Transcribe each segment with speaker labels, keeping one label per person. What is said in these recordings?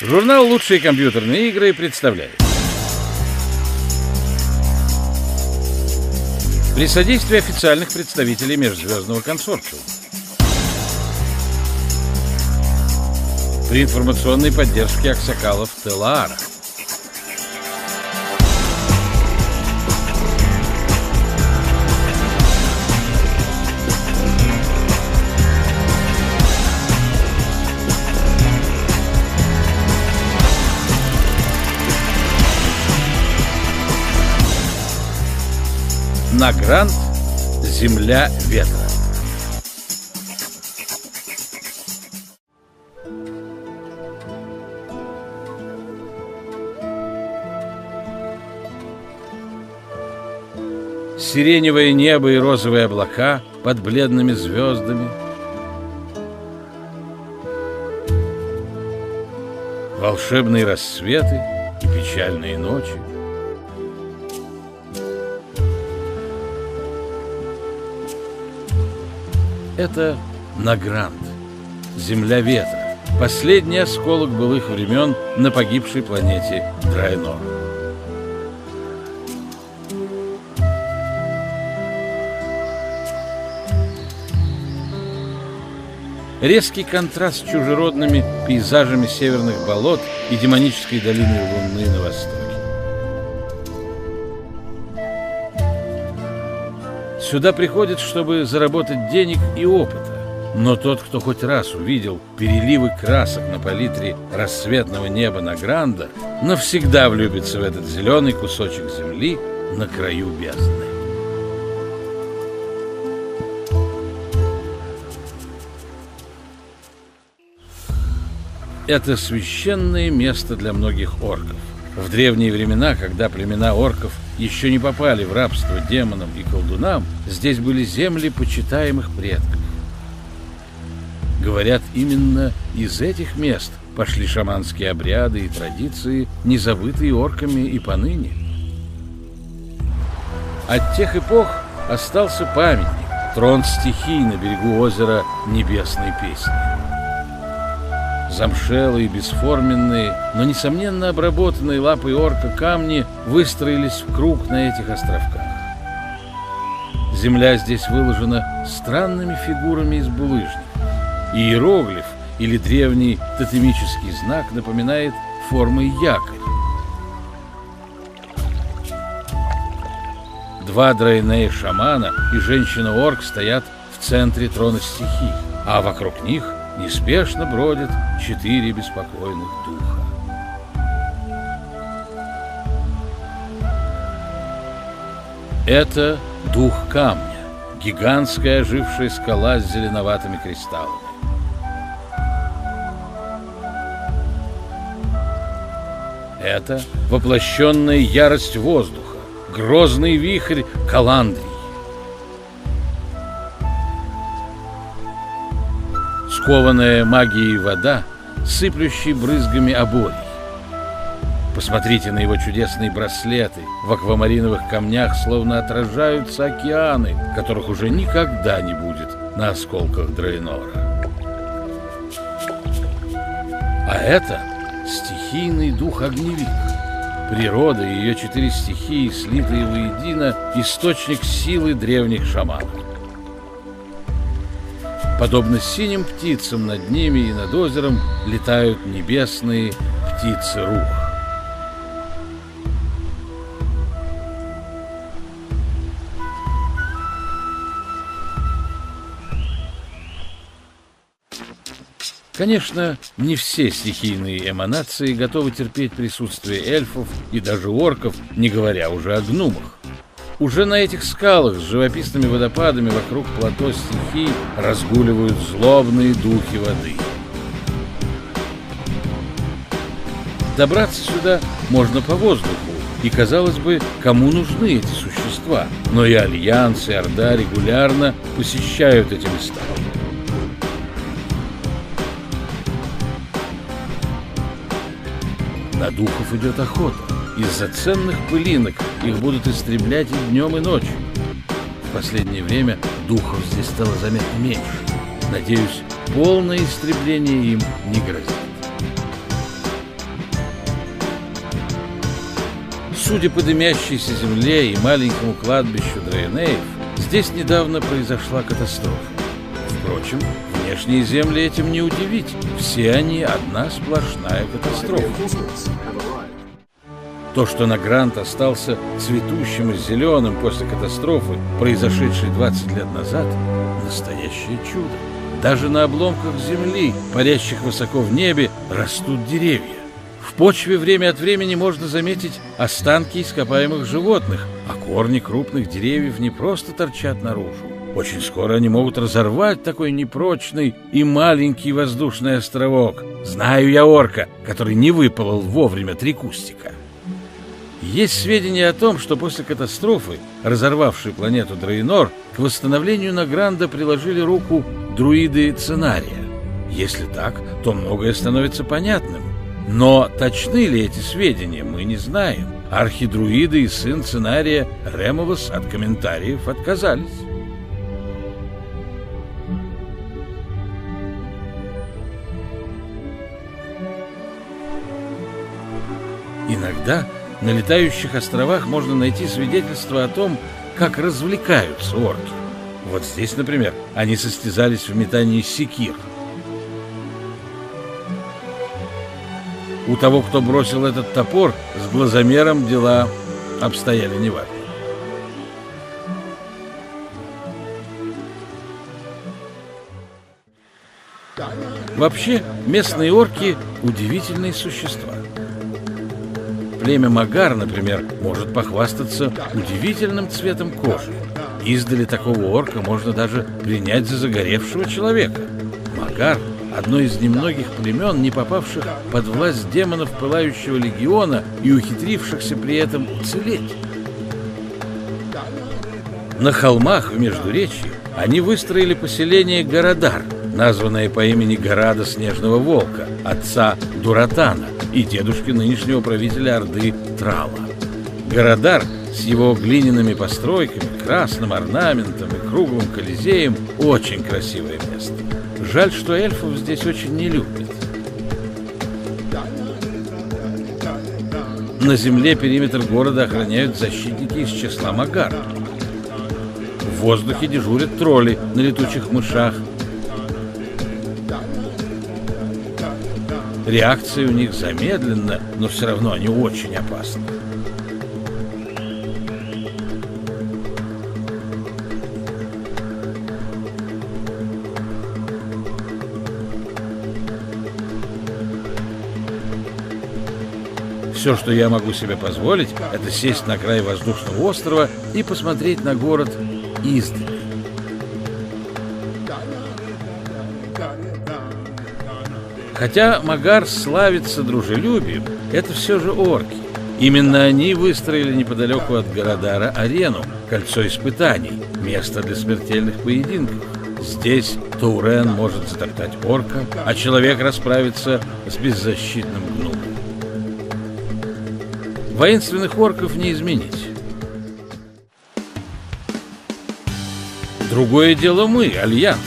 Speaker 1: Журнал «Лучшие компьютерные игры» представляет. При содействии официальных представителей межзвездного консорциума. При информационной поддержке аксакалов Телаара. Награнд. Земля ветра. Сиреневое небо и розовые облака под бледными звездами. Волшебные рассветы и печальные ночи. Это Награнд, земля ветра, последний осколок былых времен на погибшей планете Драйнор. Резкий контраст с чужеродными пейзажами северных болот и демонической долины Луны на востоке. Сюда приходят, чтобы заработать денег и опыта. Но тот, кто хоть раз увидел переливы красок на палитре рассветного неба Награнда, навсегда влюбится в этот зеленый кусочек земли на краю бездны. Это священное место для многих орков. В древние времена, когда племена орков еще не попали в рабство демонам и колдунам, здесь были земли почитаемых предков. Говорят, именно из этих мест пошли шаманские обряды и традиции, не забытые орками и поныне. От тех эпох остался памятник — трон стихий на берегу озера Небесной Песни. Замшелые, бесформенные, но, несомненно, обработанные лапой орка камни выстроились в круг на этих островках. Земля здесь выложена странными фигурами из булыжника. Иероглиф или древний тотемический знак напоминает формой якорь. Два драйней-шамана и женщина-орк стоят в центре трона стихий, а вокруг них неспешно бродят 4 беспокойных духа. Это дух камня, гигантская ожившая скала с зеленоватыми кристаллами. Это воплощенная ярость воздуха, грозный вихрь Каландрии. Скованная магией вода, сыплющей брызгами оборий. Посмотрите на его чудесные браслеты. В аквамариновых камнях словно отражаются океаны, которых уже никогда не будет на осколках Драйнора. А это стихийный дух огневик. Природа и ее 4 стихии, слитые воедино, источник силы древних шаманов. Подобно синим птицам над ними и над озером летают небесные птицы рух. Конечно, не все стихийные эманации готовы терпеть присутствие эльфов и даже орков, не говоря уже о гномах. Уже на этих скалах с живописными водопадами вокруг плато стихий разгуливают злобные духи воды. Добраться сюда можно по воздуху, и, казалось бы, кому нужны эти существа? Но и Альянс, и Орда регулярно посещают эти места. На духов идет охота. Из-за ценных пылинок их будут истреблять и днем, и ночью. В последнее время духов здесь стало заметно меньше. Надеюсь, полное истребление им не грозит. Судя по дымящейся земле и маленькому кладбищу Дрейнеев, здесь недавно произошла катастрофа. Впрочем, внешние земли этим не удивить. Все они одна сплошная катастрофа. То, что Награнд остался цветущим и зеленым после катастрофы, произошедшей 20 лет назад, настоящее чудо. Даже на обломках земли, парящих высоко в небе, растут деревья. В почве время от времени можно заметить останки ископаемых животных, а корни крупных деревьев не просто торчат наружу. Очень скоро они могут разорвать такой непрочный и маленький воздушный островок. Знаю я орка, который не выпалол вовремя 3 кустика. Есть сведения о том, что после катастрофы, разорвавшей планету Дрейнор, к восстановлению Награнда приложили руку друиды Ценария. Если так, то многое становится понятным. Но точны ли эти сведения, мы не знаем. Архидруиды и сын Ценария Ремовос от комментариев отказались. Иногда на летающих островах можно найти свидетельства о том, как развлекаются орки. Вот здесь, например, они состязались в метании секир. У того, кто бросил этот топор, с глазомером дела обстояли неважно. Вообще, местные орки – удивительные существа. Племя Магар, например, может похвастаться удивительным цветом кожи. Издали такого орка можно даже принять за загоревшего человека. Магар – одно из немногих племен, не попавших под власть демонов Пылающего легиона и ухитрившихся при этом уцелеть. На холмах в Междуречье они выстроили поселение Городар, названное по имени Горада Снежного Волка, отца Дуратана и дедушки нынешнего правителя Орды Трала. Городар с его глиняными постройками, красным орнаментом и круглым колизеем – очень красивое место. Жаль, что эльфов здесь очень не любят. На земле периметр города охраняют защитники из числа Магар. В воздухе дежурят тролли на летучих мышах. Реакция у них замедлена, но все равно они очень опасны. Все, что я могу себе позволить, это сесть на край воздушного острова и посмотреть на город издали. Хотя Магар славится дружелюбием, это все же орки. Именно они выстроили неподалеку от Городара арену, кольцо испытаний, место для смертельных поединков. Здесь Таурен может затоптать орка, а человек расправится с беззащитным гномом. Воинственных орков не изменить. Другое дело мы, Альянс.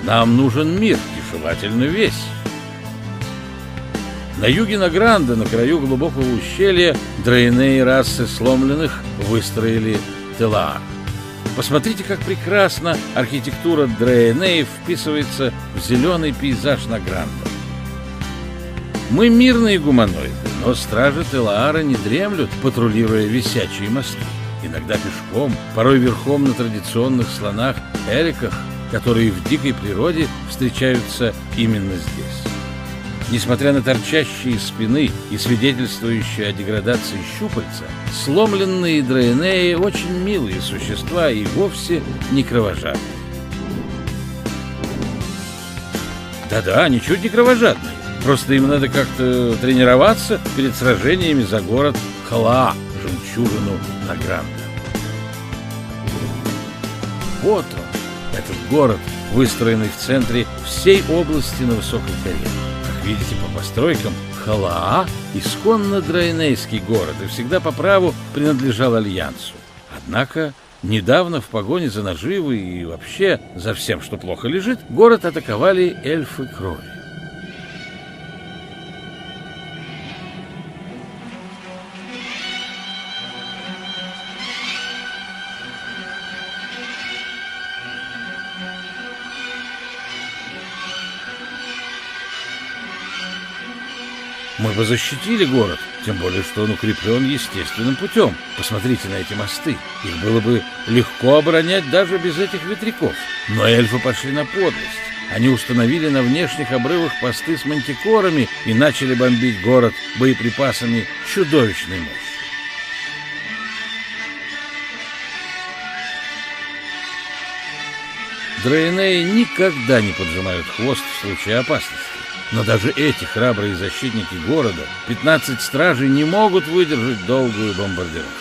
Speaker 1: Нам нужен мир и желательно весь. На юге Награнда, на краю глубокого ущелья, дрейнеи расы сломленных выстроили Телаар. Посмотрите, как прекрасно архитектура дрейнеев вписывается в зеленый пейзаж Награнда. Мы мирные гуманоиды, но стражи Телаара не дремлют, патрулируя висячие мосты. Иногда пешком, порой верхом на традиционных слонах-эликах, которые в дикой природе встречаются именно здесь. Несмотря на торчащие из спины и свидетельствующие о деградации щупальца, сломленные дрейнеи очень милые существа и вовсе не кровожадные. Да-да, ничуть не кровожадные. Просто им надо как-то тренироваться перед сражениями за город Халаа, жемчужину Награнда. Вот он, этот город, выстроенный в центре всей области на высокой горе. Как видите по постройкам, Халаа – исконно дрейнейский город и всегда по праву принадлежал Альянсу. Однако недавно в погоне за наживой и вообще за всем, что плохо лежит, город атаковали эльфы крови. Мы бы защитили город, тем более, что он укреплен естественным путем. Посмотрите на эти мосты. Их было бы легко оборонять даже без этих ветряков. Но эльфы пошли на подлость. Они установили на внешних обрывах посты с мантикорами и начали бомбить город боеприпасами чудовищной мощи. Дрейнеи никогда не поджимают хвост в случае опасности. Но даже эти храбрые защитники города, 15 стражей, не могут выдержать долгую бомбардировку.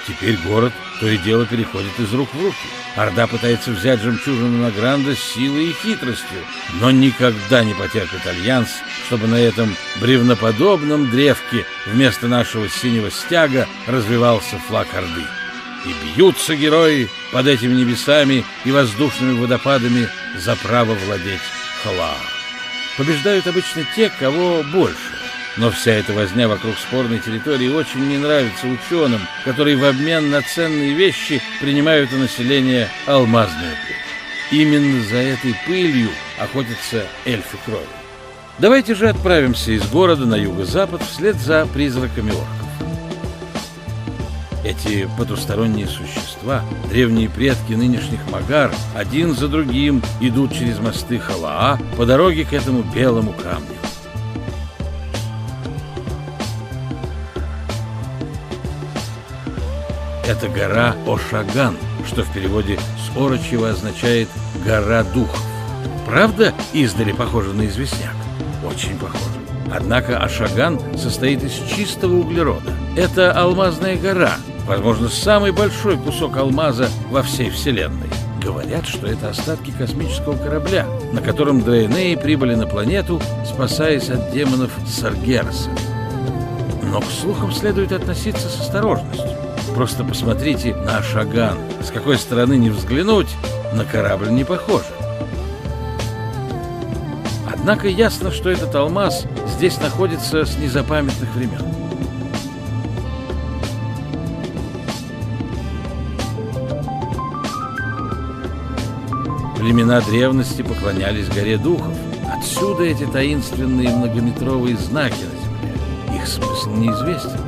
Speaker 1: Теперь город то и дело переходит из рук в руки. Орда пытается взять жемчужину Награнда силой и хитростью, но никогда не потерпит альянс, чтобы на этом бревноподобном древке вместо нашего синего стяга развивался флаг Орды. И бьются герои под этими небесами и воздушными водопадами за право владеть Халаа. Побеждают обычно те, кого больше. Но вся эта возня вокруг спорной территории очень не нравится ученым, которые в обмен на ценные вещи принимают у населения алмазную пыль. Именно за этой пылью охотятся эльфы крови. Давайте же отправимся из города на юго-запад вслед за призраками орков. Эти потусторонние существа, древние предки нынешних Магар, один за другим идут через мосты Халаа по дороге к этому белому камню. Это гора Ошаган, что в переводе с орочьего означает «гора духов». Правда, издали похоже на известняк? Очень похоже. Однако Ошаган состоит из чистого углерода. Это алмазная гора, возможно, самый большой кусок алмаза во всей Вселенной. Говорят, что это остатки космического корабля, на котором Дрейнеи прибыли на планету, спасаясь от демонов Саргераса. Но к слухам следует относиться с осторожностью. Просто посмотрите на Ошаган. С какой стороны ни взглянуть, на корабль не похоже. Однако ясно, что этот алмаз здесь находится с незапамятных времен. Племена древности поклонялись горе духов. Отсюда эти таинственные многометровые знаки на земле. Их смысл неизвестен.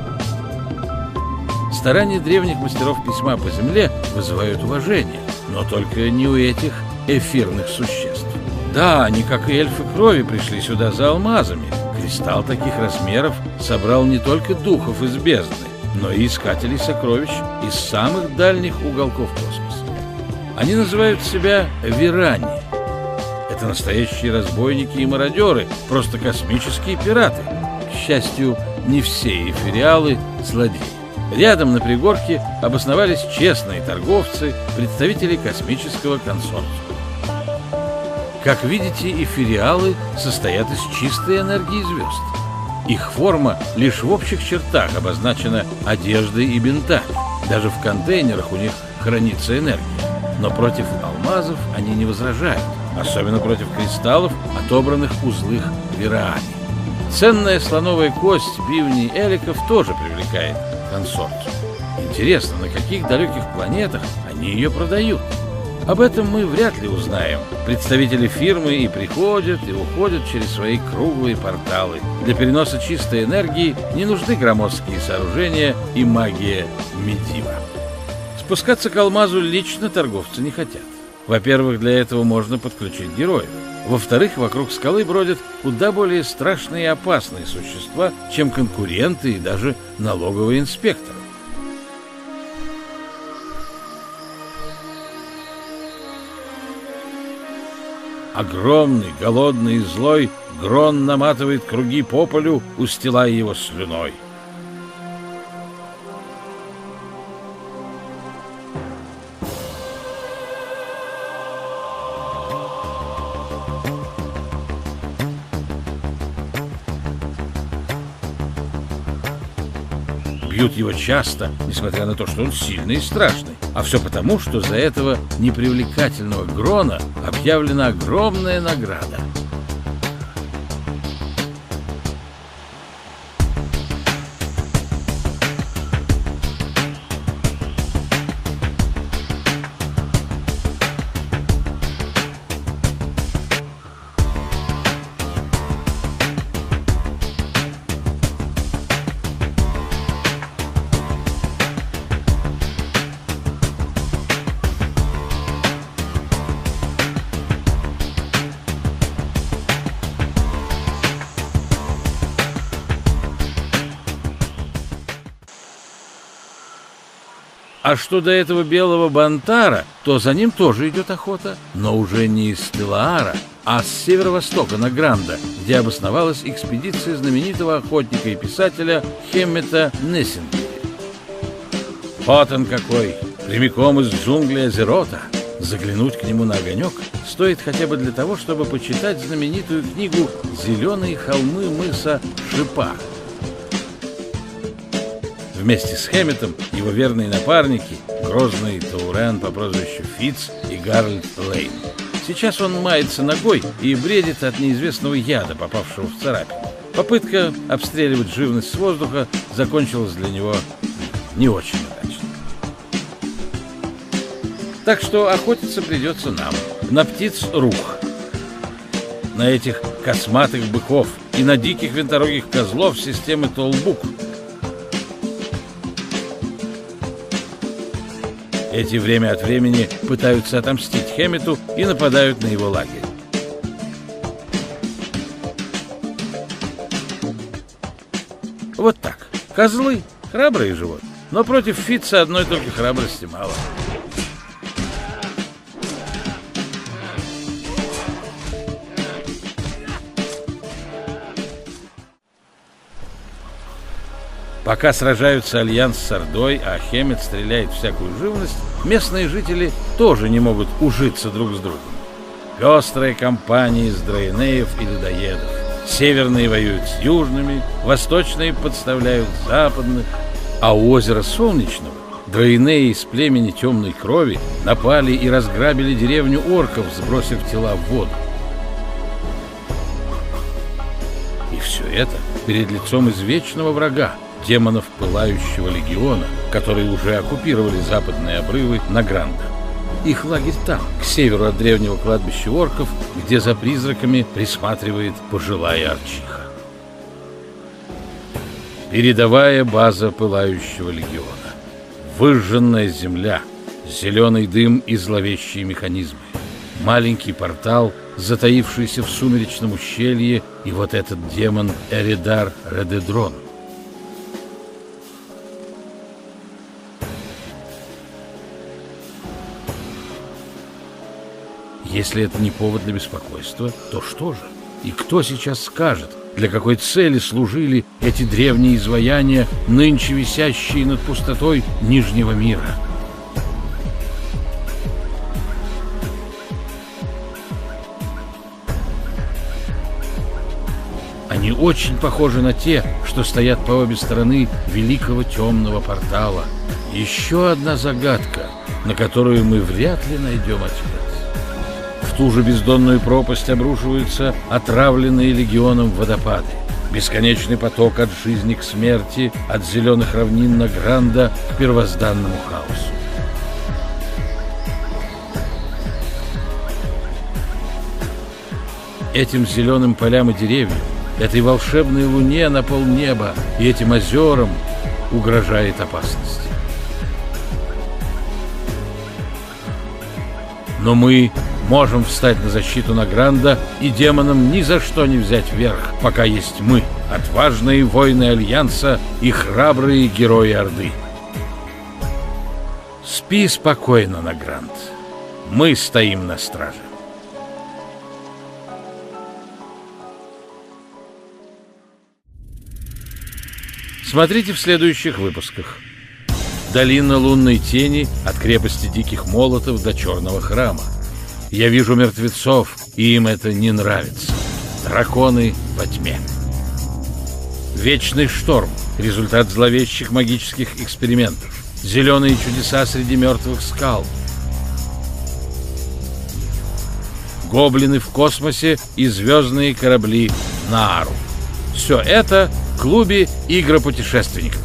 Speaker 1: Старания древних мастеров письма по земле вызывают уважение, но только не у этих эфирных существ. Да, они, как и эльфы крови, пришли сюда за алмазами. Кристалл таких размеров собрал не только духов из бездны, но и искателей сокровищ из самых дальних уголков космоса. Они называют себя Вирани. Это настоящие разбойники и мародеры, просто космические пираты. К счастью, не все эфириалы злодеи. Рядом на пригорке обосновались честные торговцы, представители космического консорциума. Как видите, эфириалы состоят из чистой энергии звезд. Их форма лишь в общих чертах обозначена одеждой и бинтами. Даже в контейнерах у них хранится энергия. Но против алмазов они не возражают, особенно против кристаллов, отобранных у злых Вирани. Ценная слоновая кость бивней эликов тоже привлекает консорциум. Интересно, на каких далеких планетах они ее продают? Об этом мы вряд ли узнаем. Представители фирмы и приходят, и уходят через свои круглые порталы. Для переноса чистой энергии не нужны громоздкие сооружения и магия Медива. Спускаться к алмазу лично торговцы не хотят. Во-первых, для этого можно подключить героев. Во-вторых, вокруг скалы бродят куда более страшные и опасные существа, чем конкуренты и даже налоговые инспекторы. Огромный, голодный и злой Грон наматывает круги по полю, устилая его слюной. Бьют его часто, несмотря на то, что он сильный и страшный. А все потому, что за этого непривлекательного Грона объявлена огромная награда. А что до этого белого Бантара, то за ним тоже идет охота, но уже не из Телаара, а с северо-востока Награнда, где обосновалась экспедиция знаменитого охотника и писателя Хеммета Нессингера. Вот он какой, прямиком из джунглей Азерота. Заглянуть к нему на огонек стоит хотя бы для того, чтобы почитать знаменитую книгу «Зеленые холмы мыса Шипа». Вместе с Хэмметом его верные напарники, грозный Таурен по прозвищу Фитц и Гарольд Лейн. Сейчас он мается ногой и бредит от неизвестного яда, попавшего в царапину. Попытка обстреливать живность с воздуха закончилась для него не очень удачно. Так что охотиться придется нам на птиц рух, на этих косматых быков и на диких винторогих козлов системы Толбук. Эти время от времени пытаются отомстить Хэммету и нападают на его лагерь. Вот так. Козлы — храбрые животные, но против Фитца одной только храбрости мало. Пока сражаются Альянс с Ордой, а Хэммет стреляет всякую живность, местные жители тоже не могут ужиться друг с другом. Пестрая компания из драйнеев и людоедов. Северные воюют с южными, восточные подставляют западных. А у озера Солнечного драйнеи из племени темной крови напали и разграбили деревню орков, сбросив тела в воду. И все это перед лицом извечного врага, демонов Пылающего легиона, которые уже оккупировали западные обрывы Награнда. Их лагерь там, к северу от древнего кладбища орков, где за призраками присматривает пожилая арчиха. Передовая база Пылающего легиона. Выжженная земля, зеленый дым и зловещие механизмы. Маленький портал, затаившийся в сумеречном ущелье, и вот этот демон Эридар Редедрон. Если это не повод для беспокойства, то что же? И кто сейчас скажет, для какой цели служили эти древние изваяния, нынче висящие над пустотой Нижнего мира? Они очень похожи на те, что стоят по обе стороны великого темного портала. Еще одна загадка, на которую мы вряд ли найдем ответ. В ту же бездонную пропасть обрушиваются отравленные легионом водопады. Бесконечный поток от жизни к смерти, от зеленых равнин Награнда к первозданному хаосу. Этим зеленым полям и деревьям, этой волшебной луне на полнеба и этим озерам угрожает опасность. Но мы можем встать на защиту Награнда, и демонам ни за что не взять верх, пока есть мы, отважные воины Альянса и храбрые герои Орды. Спи спокойно, Награнд. Мы стоим на страже. Смотрите в следующих выпусках. Долина лунной тени от крепости Диких Молотов до Черного храма. Я вижу мертвецов, и им это не нравится. Драконы во тьме. Вечный шторм. Результат зловещих магических экспериментов. Зеленые чудеса среди мертвых скал. Гоблины в космосе и звездные корабли Наару. Все это в клубе игропутешественников.